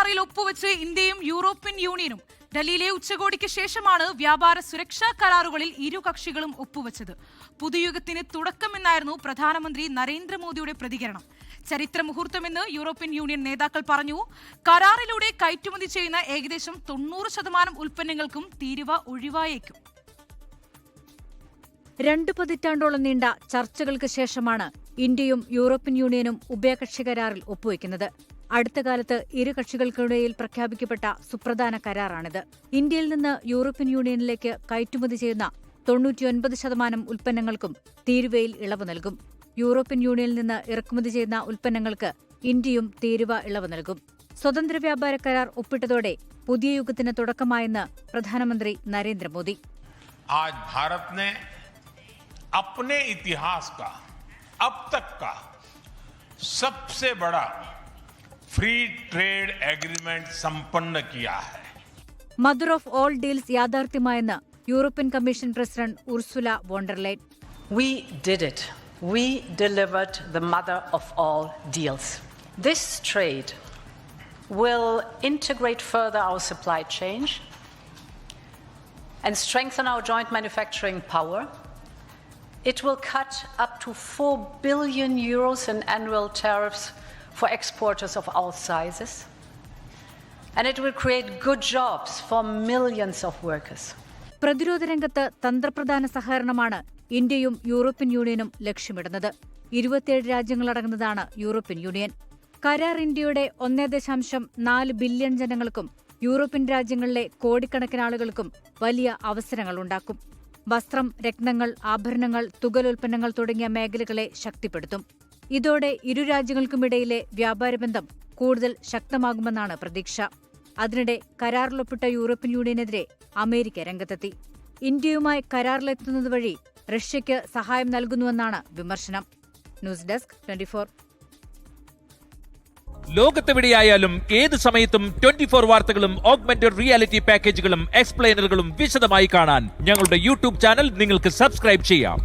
കരാറിൽ ഒപ്പുവെച്ച് ഇന്ത്യയും യൂറോപ്യൻ യൂണിയനും. ഡൽഹിയിലെ ഉച്ചകോടിക്ക് ശേഷമാണ് വ്യാപാര സുരക്ഷാ കരാറുകളിൽ ഇരു കക്ഷികളും ഒപ്പുവെച്ചത്. പുതുയുഗത്തിന് തുടക്കമെന്നായിരുന്നു പ്രധാനമന്ത്രി നരേന്ദ്രമോദിയുടെ പ്രതികരണം. ചരിത്ര മുഹൂർത്തമെന്ന് യൂറോപ്യൻ യൂണിയൻ നേതാക്കൾ പറഞ്ഞു. കരാറിലൂടെ കയറ്റുമതി ചെയ്യുന്ന ഏകദേശം 90% ഉൽപ്പന്നങ്ങൾക്കും തീരുവ ഒഴിവായേക്കും. 2 പതിറ്റാണ്ടോളം നീണ്ട ചർച്ചകൾക്ക് ശേഷമാണ് ഇന്ത്യയും യൂറോപ്യൻ യൂണിയനും ഉഭയകക്ഷി കരാറിൽ ഒപ്പുവെക്കുന്നത്. അടുത്ത കാലത്ത് ഇരു കക്ഷികൾക്കിടയിൽ പ്രഖ്യാപിക്കപ്പെട്ട സുപ്രധാന കരാറാണിത്. ഇന്ത്യയിൽ നിന്ന് യൂറോപ്യൻ യൂണിയനിലേക്ക് കയറ്റുമതി ചെയ്യുന്ന 99% ഉൽപ്പന്നങ്ങൾക്കും തീരുവയിൽ ഇളവ് നൽകും. യൂറോപ്യൻ യൂണിയനിൽ നിന്ന് ഇറക്കുമതി ചെയ്യുന്ന ഉൽപ്പന്നങ്ങൾക്ക് ഇന്ത്യയും തീരുവ ഇളവ് നൽകും. സ്വതന്ത്ര വ്യാപാര കരാർ ഒപ്പിട്ടതോടെ പുതിയ യുഗത്തിന് തുടക്കമായെന്ന് പ്രധാനമന്ത്രി നരേന്ദ്രമോദി. अपने इतिहास का अब तक का सबसे बड़ा फ्री ट्रेड एग्रीमेंट संपन्न किया है. മദർ ഓഫ് ഓൾ ഡീൽസ് യാഥാർത്ഥ്യമായെന്ന് European commission president Ursula von der Leyen. We did it. We delivered the mother of all deals. This trade will integrate further our supply chain and strengthen our joint manufacturing power. It will cut up to 4 billion euros in annual tariffs for exporters of all sizes. And it will create good jobs for millions of workers. പ്രതിരോധ രംഗത്ത് തന്ത്രപ്രധാന സഹകരണമാണ് ഇന്ത്യയും European യൂണിയനും ലക്ഷ്യമിടുന്നത്. 27 രാജ്യങ്ങളടങ്ങുന്നതാണ് European union. കരാർ ഇന്ത്യയുടെ 1.4 billion ജനങ്ങൾക്കും യൂറോപ്യൻ രാജ്യങ്ങളിലെ കോടിക്കണക്കിന് ആളുകൾക്കും വലിയ അവസരങ്ങളുണ്ടാക്കും. വസ്ത്രം, രത്നങ്ങൾ, ആഭരണങ്ങൾ, തുകലുൽപ്പന്നങ്ങൾ തുടങ്ങിയ മേഖലകളെ ശക്തിപ്പെടുത്തും. ഇതോടെ ഇരു രാജ്യങ്ങൾക്കുമിടയിലെ വ്യാപാരബന്ധം കൂടുതൽ ശക്തമാകുമെന്നാണ് പ്രതീക്ഷ. അതിനിടെ കരാറിലൊപ്പിട്ട യൂറോപ്യൻ യൂണിയനെതിരെ അമേരിക്ക രംഗത്തെത്തി. ഇന്ത്യയുമായി കരാറിലെത്തുന്നത് വഴി റഷ്യയ്ക്ക് സഹായം നൽകുന്നുവെന്നാണ് വിമർശനം. News desk 24. ലോകത്തെവിടെയായാലും ഏത് സമയത്തും 24 വാർത്തകളും ഓഗ്മെന്റഡ് റിയാലിറ്റി പാക്കേജുകളും എക്സ്പ്ലെയിനറുകളും വിശദമായി കാണാൻ ഞങ്ങളുടെ യൂട്യൂബ് ചാനൽ നിങ്ങൾക്ക് സബ്സ്ക്രൈബ് ചെയ്യാം.